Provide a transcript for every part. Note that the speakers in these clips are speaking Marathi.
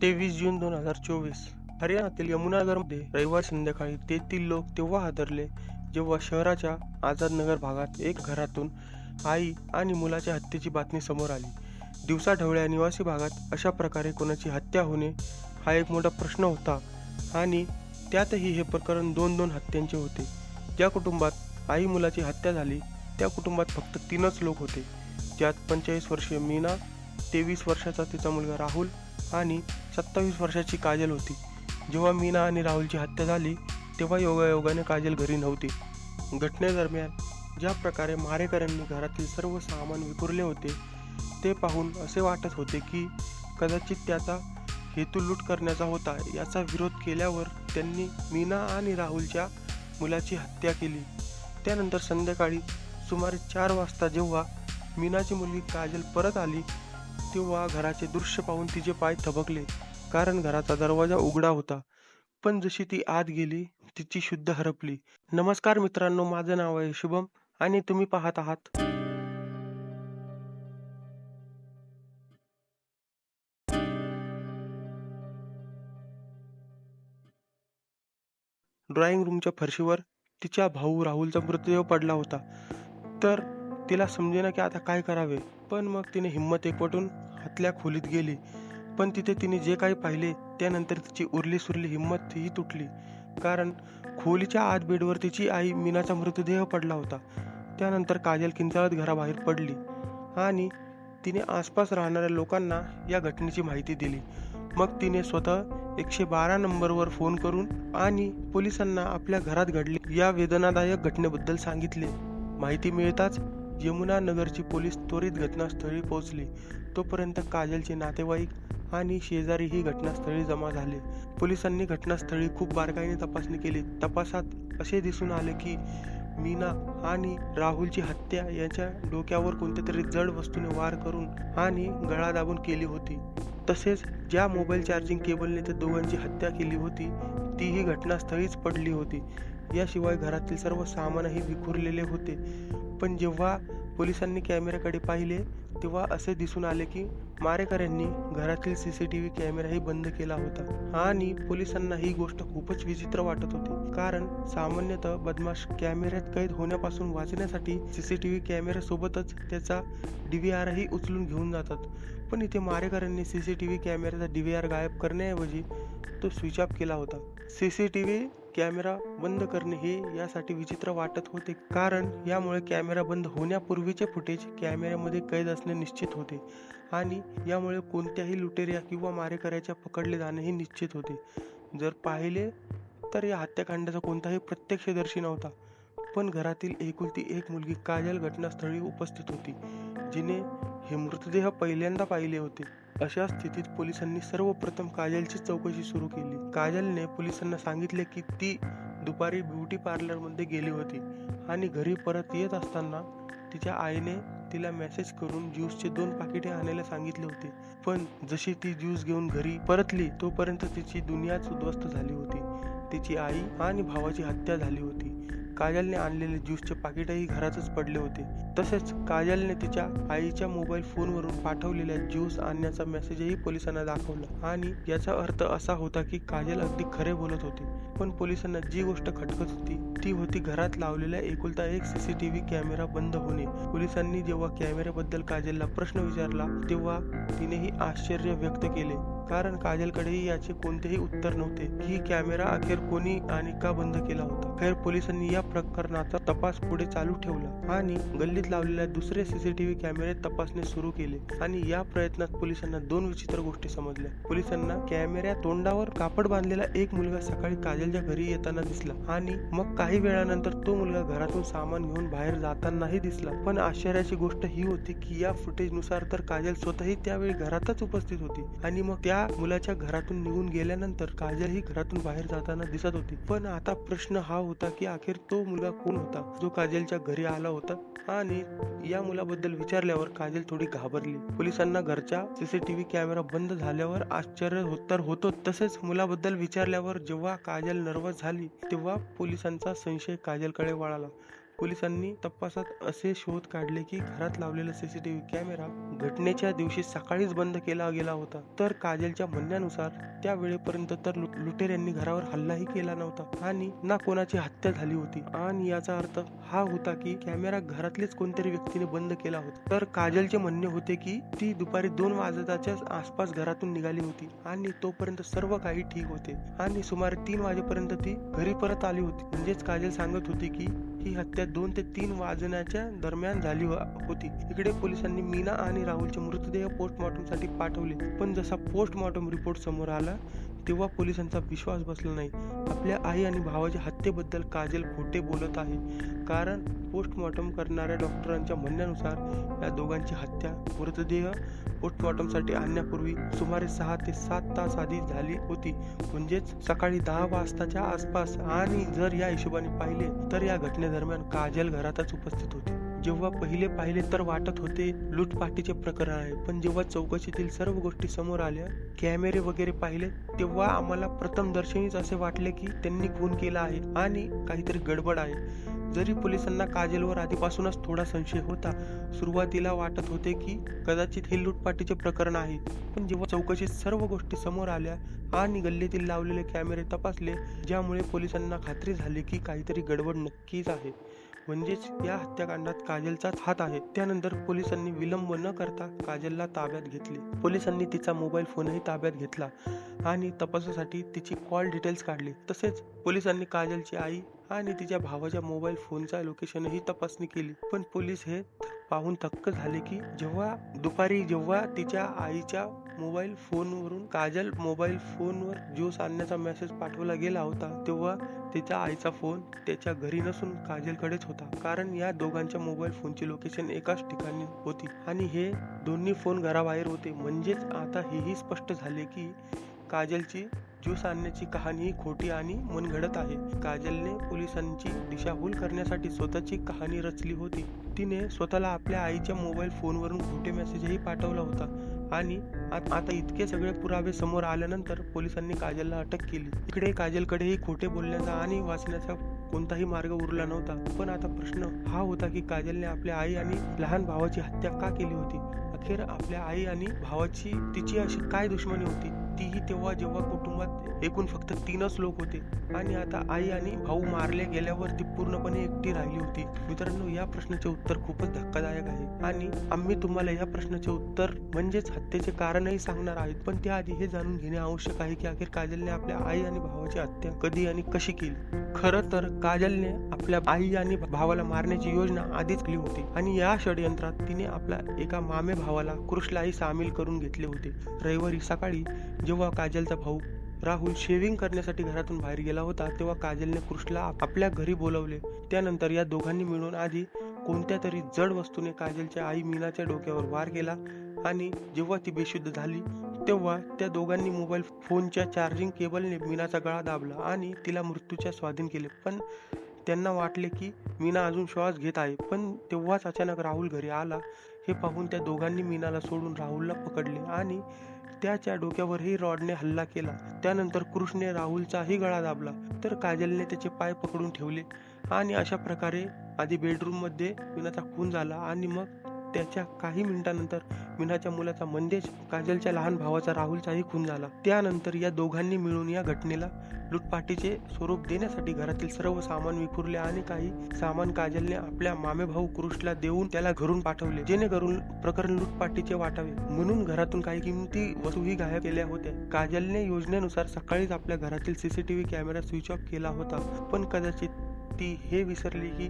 23 जून 2024 हरियाणातील यमुनानगरमध्ये रविवारी संध्याकाळी तेथील लोक तेव्हा हादरले जेव्हा शहराच्या आझादनगर भागात एक घरातून आई आणि मुलाच्या हत्येची बातमी समोर आली. दिवसाढवळ्या निवासी भागात अशा प्रकारे कोणाची हत्या होणे हा एक मोठा प्रश्न होता आणि त्यातही हे प्रकरण दोन हत्यांचे होते. ज्या कुटुंबात आई मुलाची हत्या झाली त्या कुटुंबात फक्त 3च लोक होते. त्यात 45 वर्षीय मीना, 23 वर्षाचा तिचा मुलगा राहुल आणि 27 वर्षाची काजल होती. जेव्हा मीना आणि राहुलची हत्या झाली तेव्हा योगायोगाने काजल घरी नव्हती. घटनेदरम्यान ज्या प्रकारे मारेकऱ्यांनी घरातील सर्व सामान विखुरले होते ते पाहून असे वाटत होते की कदाचित त्याचा हेतू लूट करण्याचा होता. याचा विरोध केल्यावर त्यांनी मीना आणि राहुलच्या मुलाची हत्या केली. त्यानंतर संध्याकाळी सुमारे 4 वाजता जेव्हा मीनाची मुलगी काजल परत आली तेव्हा घराचे दृश्य पाहून तिचे पाय थबकले, कारण घराचा दरवाजा उघडा होता. पण जशी ती आत गेली तिची शुद्ध हरपली. नमस्कार मित्रांनो, माझं नाव आहे शुभम आणि तुम्ही पाहत आहात ड्रॉइंग रूमच्या फरशीवर तिच्या भाऊ राहुलचा मृतदेह पडला होता. तर तिला समजेना की आता काय करावे. पण मग तिने हिंमत एकवटून आतल्या खोलीत गेली. पण तिथे तिने जे काही पाहिले त्यानंतर तिची उरली सुरली हिंमत ही तुटली, कारण खोलीच्या आत बेडवर तिची आई मीनाचा मृतदेह पडला होता. त्यानंतर काजल किंचाळत घराबाहेर पडली आणि तिने आसपास राहणाऱ्या लोकांना या घटनेची माहिती दिली. मग तिने स्वतः 112 नंबरवर फोन करून आणि पोलिसांना आपल्या घरात घडले या वेदनादायक घटनेबद्दल सांगितले. माहिती मिळताच यमुनानगरची पोलीस त्वरित घटनास्थळी पोहोचली. तोपर्यंत काजलचे नातेवाईक आणि शेजारी ही घटनास्थळी जमा झाले. पोलिसांनी घटनास्थळी खूप बारकाईने तपासणी केली. तपासात असे दिसून आले की मीना आणि राहुलची हत्या याच्या डोक्यावर कोणत्या तरी जड वस्तूने वार करून आणि गळा दाबून केली होती. तसेच ज्या मोबाईल चार्जिंग केबलने त्या दोघांची हत्या केली होती तीही घटनास्थळीच पडली होती. याशिवाय घरातील सर्व सामानही विखुरलेले होते. पण जेव्हा पोलिसांनी कॅमेऱ्याकडे पाहिले तेव्हा असे दिसून आले की मारेकऱ्यांनी घरातील CCTV कॅमेराही बंद केला होता आणि पोलिसांना ही गोष्ट खूपच विचित्र वाटत होती, कारण सामान्यतः बदमाश कॅमेऱ्यात कैद होण्यापासून वाचण्यासाठी CCTV कॅमेऱ्यासोबतच त्याचा DVR ही उचलून घेऊन जातात. पण इथे मारेकऱ्यांनी CCTV कॅमेऱ्याचा DVR गायब करण्याऐवजी तो स्विच ऑफ केला होता. CCTV कॅमेरा बंद करणे हे यासाठी विचित्र वाटत होते, कारण यामुळे कॅमेरा बंद होण्यापूर्वीचे फुटेज कॅमेऱ्यामध्ये कैद असणे निश्चित होते आणि यामुळे कोणत्याही लुटेऱ्या किंवा मारेकऱ्याच्या पकडले जाणेही निश्चित होते. जर पाहिले तर या हत्याकांडाचा कोणताही प्रत्यक्षदर्शी नव्हता, पण घरातील एकुलती एक मुलगी काजल घटनास्थळी उपस्थित होती, जिने हे मृतदेह पहिल्यांदा पाहिले होते. अशा स्थितीत पोलिसांनी सर्वप्रथम काजलची चौकशी सुरू केली. काजलने पोलिसांना सांगितले की ती दुपारी ब्युटी पार्लरमध्ये गेली होती आणि घरी परत येत असताना तिच्या आईने तिला मेसेज करून ज्यूसचे 2 पाकिटे आणायला सांगितले होते. पण जशी ती ज्यूस घेऊन घरी परतली तोपर्यंत तिची दुनियाच उद्ध्वस्त झाली होती. तिची आई आणि भावाची हत्या झाली होती. काजलने आणलेले ज्यूसचे पाकिटही घरातच पडले होते. तसेच काजलने तिच्या आईच्या मोबाईल फोनवरून पाठवलेल्या ज्यूस आणण्याचा मेसेजही पोलिसांना दाखवला आणि याचा अर्थ असा होता की काजल अगदी खरे बोलत होती. पण पोलिसांना जी गोष्ट खटकत होती ती होती घरात लावलेला एकुलता एक CCTV कॅमेरा बंद होणे. पोलिसांनी जेव्हा कॅमेऱ्याबद्दल काजलला प्रश्न विचारला तेव्हा तिनेही आश्चर्य व्यक्त केले, कारण काजलकडेही याचे कोणतेही उत्तर नव्हते की कॅमेरा अखेर कोणी आणि का बंद केला होता. खैर पोलिसांनी या प्रकरणाचा तपास पुढे चालू ठेवला आणि गल्लीत लावलेल्या दुसरे CCTV कॅमेरे तपासणे सुरू केले आणि या प्रयत्नात पोलिसांना 2 विचित्र गोष्टी समजल्या. पोलिसांना कॅमेऱ्या तोंडावर कापड बांधलेला एक मुलगा सकाळी काजलच्या घरी येताना दिसला आणि मग काही वेळानंतर तो मुलगा घरातून सामान घेऊन बाहेर जातानाही दिसला. पण आश्चर्याची गोष्ट ही होती की या फुटेजनुसार तर काजल स्वतःही त्यावेळी घरातच उपस्थित होती आणि मग त्या मुलाच्या घरातून निघून गेल्यानंतर काजल ही घरातून बाहेर जाताना दिसत होती. पण आता प्रश्न हा होता की अखेर तो मुलगा कोण होता जो काजलच्या घरी आला होता. आणि या मुलाबद्दल विचारल्यावर काजल थोडी घाबरली. पोलिसांना घरचा CCTV कॅमेरा बंद झाल्यावर आश्चर्य तर होतो, तसेच मुलाबद्दल विचारल्यावर जेव्हा काजल नर्वस झाली तेव्हा पोलिसांचा संशय काजलकडे वळाला. पोलिसांनी तपासात असे शोध काढले की घरात लावलेला सीसीटीव्ही कॅमेरा घटनेच्या दिवशी सकाळीच बंद केला गेला होता. तर काजलच्या म्हणण्यानुसार त्या वेळेपर्यंत तर लुटेऱ्यांनी घरावर हल्लाही केला नव्हता आणि ना कोणाची हत्या झाली होती. आणि याचा अर्थ हा होता की कॅमेरा घरातलेच कोणतरी व्यक्तीने बंद केला होता. तर काजलचे म्हणणे होते की ती दुपारी 2 वाजताच्या आसपास घरातून निघाली होती आणि तोपर्यंत सर्व काही ठीक होते आणि सुमारे 3 वाजेपर्यंत ती घरी परत आली होती. म्हणजेच काजल सांगत होती की ही हत्या 2 ते 3 वाजण्याच्या दरम्यान झाली होती. इकडे पोलिसांनी मीना आणि राहुलचे मृतदेह पोस्टमॉर्टमसाठी पाठवले, पण जसा पोस्टमॉर्टम रिपोर्ट समोर आला तेव्हा पोलिसांचा विश्वास बसला नाही. आपल्या आई आणि भावाच्या हत्येबद्दल काजल खोटे बोलत आहे, कारण पोस्टमॉर्टम करणाऱ्या डॉक्टरांच्या म्हणण्यानुसार या दोघांची हत्या मृतदेह पोस्टमॉर्टमसाठी आणण्यापूर्वी सुमारे 6 ते 7 तास आधी झाली होती, म्हणजेच सकाळी 10 वाजताच्या आसपास. आणि जर या हिशोबाने पाहिले तर या घटनेदरम्यान काजल घरातच उपस्थित होती. जेव्हा पहिले पाहिले तर वाटत होते लूटपाटीचे प्रकरण आहे, पण जेव्हा चौकशीतील सर्व गोष्टी समोर आल्या, कॅमेरे वगैरे पाहिले, तेव्हा आम्हाला प्रथमदर्शनीच असे वाटले की त्यांनी खून केला आहे आणि काहीतरी गडबड आहे. जरी पोलिसांना काजलवर आधीपासूनच थोडा संशय होता, सुरुवातीला वाटत होते की कदाचित हे लूटपाटीचे प्रकरण आहे, पण जेव्हा चौकशीत सर्व गोष्टी समोर आल्या आणि गल्लीतील लावलेले कॅमेरे तपासले, ज्यामुळे पोलिसांना खात्री झाली की काहीतरी गडबड नक्कीच आहे, म्हणजेच या हत्याकांडात काजलचाच हात आहे. त्यानंतर पोलिसांनी विलंब न करता काजलला ताब्यात घेतले. पोलिसांनी तिचा मोबाईल फोनही ताब्यात घेतला आणि तपासासाठी तिची कॉल डिटेल्स काढली. तसेच पोलिसांनी काजलची आई आणि तिच्या भावाच्या मोबाईल फोनचा लोकेशनही तपासणी केली. पण पोलीस हे पाहून थक्क झाले की दुपारी जेव्हा तिच्या आईच्या मोबाईल फोनवरून काजल मोबाईल फोनवर ज्यूस आणण्याचा मेसेज पाठवला गेला होता, तेव्हा तिच्या आईचा फोन त्याच्या घरी नसून काजलकडेच होता, कारण या दोघांच्या मोबाईल फोनची लोकेशन एकाच ठिकाणी होती आणि हे दोन्ही फोन घराबाहेर होते. म्हणजेच आता हेही स्पष्ट झाले की काजलची ज्यूस आणण्याची कहाणी खोटी आणि मनगढत आहे. काजलने पोलिसांची दिशाभूल करण्यासाठी स्वतःची कहाणी रचली होती. तिने स्वतःला आपल्या आईच्या मोबाईल फोनवरून खोटे मेसेजही पाठवला होता आणि आता इतके सगळे पुरावे समोर आल्यानंतर पोलिसांनी काजलला अटक केली. इकडे काजलकडेही खोटे बोलण्याचा आणि वाचण्याचा कोणताही मार्ग उरला नव्हता. पण आता प्रश्न हा होता की काजलने आपल्या आई आणि लहान भावाची हत्या का केली होती? अखेर आपल्या आई आणि भावाची तिची अशी काय दुश्मनी होती? तीही तेव्हा जेव्हा कुटुंबात एकूण फक्त 3च लोक होते आणि आता आई आणि भाऊ मारले गेल्यावर ती पूर्णपणे एकटी राहिली होती. मित्रांनो, या प्रश्नाचे उत्तर खूपच धक्कादायक आहे आणि आम्ही तुम्हाला या प्रश्नाचे उत्तर म्हणजेच हत्येचे कारणही सांगणार आहोत. पण त्याआधी हे जाणून घेणे आवश्यक आहे की अखेर काजलने आपल्या आई आणि भावाची हत्या कधी आणि कशी केली. खरं तर काजलने आपल्या आई आणि भावाला मारण्याची योजना आधीच केली होती आणि या षडयंत्रात तिने आपल्या एका मामे भावाला कृषलाही सामील करून घेतले होते. रविवारी सकाळी जेव्हा काजलचा भाऊ राहुल शेविंग करण्यासाठी घरातून बाहेर गेला होता, तेव्हा काजलने कृषला आपल्या घरी बोलवले. त्यानंतर या दोघांनी मिळून आधी कोणत्या तरी जड वस्तूने काजलच्या आई मीनाच्या डोक्यावर वार केला आणि जेव्हा ती बेशुद्ध झाली तेव्हा त्या दोघांनी मोबाईल फोनच्या चार्जिंग केबलने मीनाचा गळा दाबला आणि तिला मृत्यूच्या स्वाधीन केले. पण त्यांना वाटले की मीना अजून श्वास घेत आहे. पण तेव्हाच अचानक राहुल घरी आला. हे पाहून त्या दोघांनी मीनाला सोडून राहुलला पकडले आणि त्याच्या डोक्यावरही रॉडने हल्ला केला. त्यानंतर कृषने राहुलचाही गळा दाबला तर काजलने त्याचे पाय पकडून ठेवले आणि अशा प्रकारे आधी बेडरूममध्ये मीनाचा खून झाला आणि मग त्याच्या काही मिनिटांनंतर मीनाच्या मुलाचा म्हणजेच काजलच्या लहान भावाचा राहुलचाही खून झाला. त्यानंतर या दोघांनी मिळून या घटनेला लूटपाटीचे स्वरूप देण्यासाठी घरातील सर्व सामान विखुरले आणि काही सामान काजलने आपल्या मामे भाऊ कृषला देऊन त्याला घरून पाठवले, जेणेकरून प्रकरण लूटपाटीचे वाटावे. म्हणून घरातून काही किमती वस्तूही गायब केल्या होत्या. काजलने योजनेनुसार सकाळीच आपल्या घरातील सीसीटीव्ही कॅमेरा स्विच ऑफ केला होता, पण कदाचित ती हे विसरली की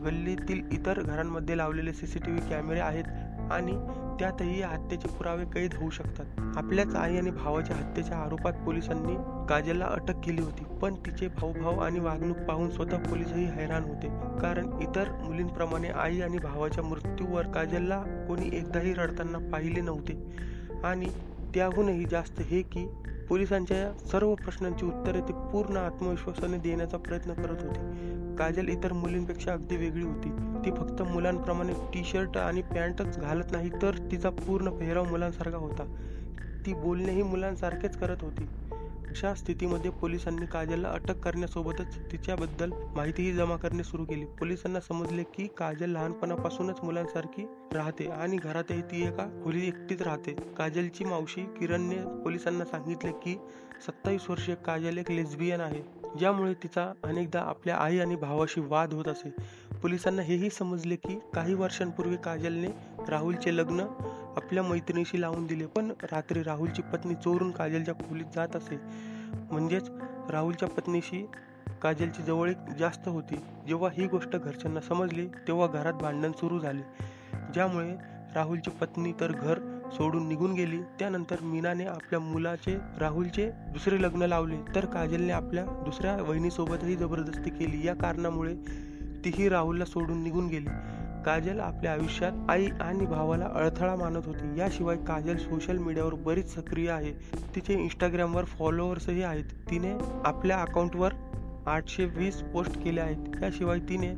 गल्लीतील इतर घरांमध्ये लावलेले सीसीटीव्ही कॅमेरे आहेत आणि त्यातही या हत्येचे पुरावे कैद होऊ शकतात. आपल्याच आई आणि भावाच्या हत्येच्या आरोपात पोलिसांनी काजलला अटक केली होती, पण तिचे भाऊ आणि वागणूक पाहून स्वतः पोलीसही हैराण होते, कारण इतर मुलींप्रमाणे आई आणि भावाच्या मृत्यूवर काजलला कोणी एकदाही रडताना पाहिले नव्हते. आणि त्याहूनही जास्त हे की पोलिसांच्या सर्व प्रश्नांची उत्तरे ते पूर्ण आत्मविश्वासाने देण्याचा प्रयत्न करत होते. काजल इतर मुलींपेक्षा अगदी वेगळी होती. ती फक्त मुलांप्रमाणे टी-शर्ट आणि पॅन्टच घालत नाही, तर तिचा पूर्ण पेहराव मुलांसारखा होता. ती बोलणेही मुलांसारखेच करत होती. अशा स्थितीमध्ये पोलिसांनी काजलला अटक करण्यासोबतच तिच्याबद्दल माहितीही जमा करणे सुरू केली. पोलिसांना समजले की काजल लहानपणापासूनच मुलांसारखी राहते आणि घरातही ती एका खोलीत एकटीच राहते. काजलची मावशी किरणने पोलिसांना सांगितले की 27 वर्षीय काजल एक लेस्बियन आहे, ज्यामुळे तिचा अनेकदा आपल्या आई आणि भावाशी वाद होत असे. पोलिसांना हेही समजले की काही वर्षांपूर्वी काजलने राहुलचे लग्न आपल्या मैत्रिणीशी लावून दिले, पण रात्री राहुलची पत्नी चोरून काजलच्या खोलीत जात असे. म्हणजेच राहुलच्या पत्नीशी काजलची जवळीक जास्त होती. जेव्हा ही गोष्ट घरच्यांना समजली, तेव्हा घरात भांडण सुरू झाले, ज्यामुळे राहुलची पत्नी तर घर सोडून निघून गेली. त्यानंतर मीनाने आपल्या मुलाचे राहुलचे दुसरे लग्न लावले, तर काजलने आपल्या दुसऱ्या वहिनीसोबतही जबरदस्ती केली. या कारणामुळे तीही राहुलला सोडून निघून गेली. काजल आपल्या आयुष्यात आई आणि भावाला अडथळा मानत होती. याशिवाय काजल सोशल मीडियावर बरीच सक्रिय आहे. तिचे इंस्टाग्रामवर फॉलोअर्सही आहेत. तिने आपल्या अकाउंटवर 820 पोस्ट केल्या आहेत. याशिवाय तिने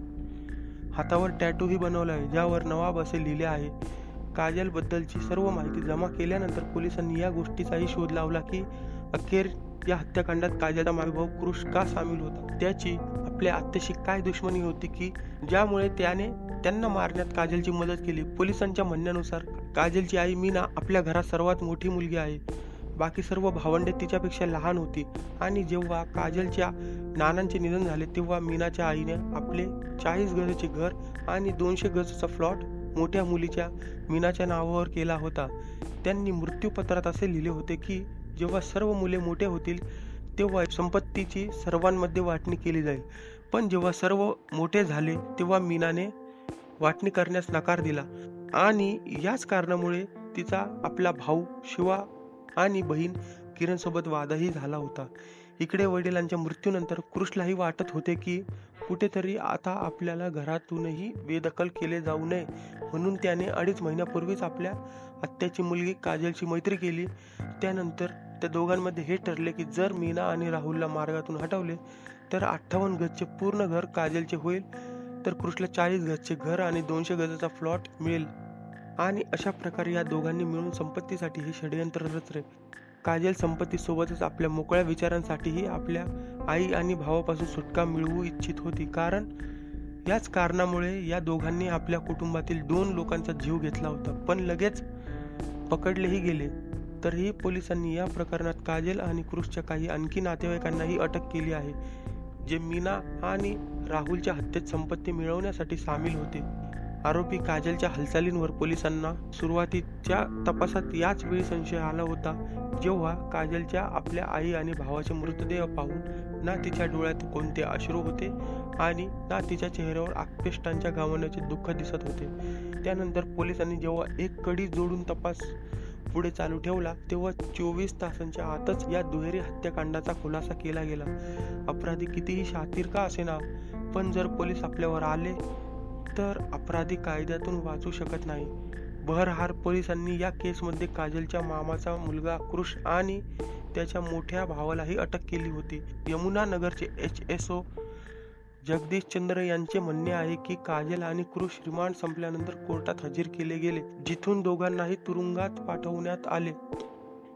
हातावर टॅटूही बनवला आहे, ज्यावर नवाब असे लिहिले आहे. काजलबद्दलची सर्व माहिती जमा केल्यानंतर पोलिसांनी या गोष्टीचाही शोध लावला की अखेर या हत्याकांडात काजलचा मामेभाऊ कृष का सामील होता. त्याची आपल्या आत्याशी काय दुश्मनी होती की ज्यामुळे त्याने त्यांना मारण्यात काजलची मदत केली. पोलिसांच्या म्हणण्यानुसार काजलची आई मीना आपल्या घरात सर्वात मोठी मुलगी आहे. बाकी सर्व भावंडे तिच्यापेक्षा लहान होती आणि जेव्हा काजलच्या नानांचे निधन झाले, तेव्हा मीनाच्या आईने आपले 40 गजाचे घर आणि 200 गजाचा प्लॉट मोठ्या मुलीच्या मीनाच्या नावावर केला होता. त्यांनी मृत्यूपत्रात असे लिहिले होते की जेव्हा सर्व मुले मोठे होतील, तेव्हा संपत्तीची सर्वांमध्ये वाटणी केली जाईल. पण जेव्हा सर्व मोठे झाले, तेव्हा मीनाने वाटणी करण्यास नकार दिला आणि याच कारणामुळे तिचा आपला भाऊ शिवा आणि बहीण किरणसोबत वादही झाला होता. इकडे वडिलांच्या मृत्यूनंतर कृष्णलाही वाटत होते की कुठेतरी आता आपल्याला घरातूनही बेदखल केले जाऊ नये, म्हणून त्याने 2.5 महिन्यापूर्वीच आपल्या आत्याची मुलगी काजलची मैत्री केली. त्यानंतर त्या दोघांमध्ये हे ठरले की जर मीना आणि राहुलला मार्गातून हटवले, तर 58 गजचे पूर्ण घर काजलचे होईल, तर कृष्णला 40 गजचे घर आणि 200 गजाचा प्लॉट मिळेल. आणि अशा प्रकारे या दोघांनी मिळून संपत्तीसाठी हे षडयंत्र रचले. काजल संपत्तीसोबतच आपल्या मोकळ्या विचारांसाठीही आपल्या आई आणि भावापासून सुटका मिळवू इच्छित होती. कारण याच कारणामुळे या दोघांनी आपल्या कुटुंबातील 2 लोकांचा जीव घेतला होता, पण लगेच पकडलेही गेले. तरीही पोलिसांनी या प्रकरणात काजल आणि कृषच्या काही आणखी नातेवाईकांनाही अटक केली आहे, जे मीना आणि राहुलच्या हत्येत संपत्ती मिळवण्यासाठी सामील होते. आरोपी काजलच्या हालचालींवर पोलिसांना सुरुवातीच्या तपासात याच वेळी संशय आला होता, जेव्हा काजलच्या आपल्या आई आणि भावाचे मृतदेह पाहून ना तिच्या डोळ्यात कोणते अश्रू होते आणि ना तिच्या चेहऱ्यावर आप्तेष्टांच्या गमावण्याचे दुःख दिसत होते. त्यानंतर पोलिसांनी जेव्हा एक कडी जोडून तपास पुढे चालू ठेवला, तेव्हा 24 तासांच्या आतच या दुहेरी हत्याकांडाचा खुलासा केला गेला. अपराधी कितीही शातीर का असेना, पण जर पोलीस आपल्यावर आले, तर अपराधी कायद्यातून वाचू शकत नाही. बहरहाल पोलिसांनी या केसमध्ये काजलच्या मामाचा मुलगा कृष आणि त्याच्या मोठ्या भावालाही अटक केली होती. यमुनानगरचे HSO जगदीश चंद्र यांचे म्हणणे आहे की काजल आणि कृष रिमांड संपल्यानंतर कोर्टात हजर केले गेले, जिथून दोघांनाही तुरुंगात पाठवण्यात आले.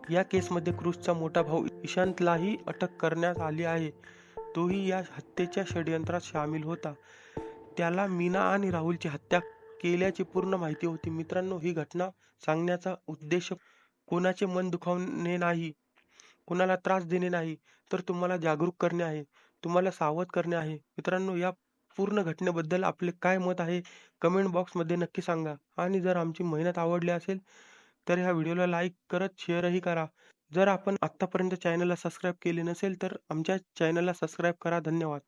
या केसमध्ये कृषचा मोठा भाऊ ईशांतलाही अटक करण्यात आली आहे. तोही या हत्येच्या षडयंत्रात सामील होता. त्याला मीना आणि राहुलची हत्या केल्याची पूर्ण माहिती होती. मित्रांनो, ही घटना सांगण्याचा उद्देश कोणाचे मन दुखावणे नाही, कोणाला त्रास देणे नाही, तर तुम्हाला जागरूक करणे आहे, तुम्हाला सावध करणे आहे. मित्रांनो, या पूर्ण घटनेबद्दल आपले काय मत आहे कमेंट बॉक्समध्ये नक्की सांगा. आणि जर आमची मेहनत आवडली असेल तर ह्या व्हिडिओला लाईक करत शेअरही करा. जर आपण आत्तापर्यंत चॅनलला सबस्क्राईब केले नसेल तर आमच्या चॅनलला सबस्क्राईब करा. धन्यवाद.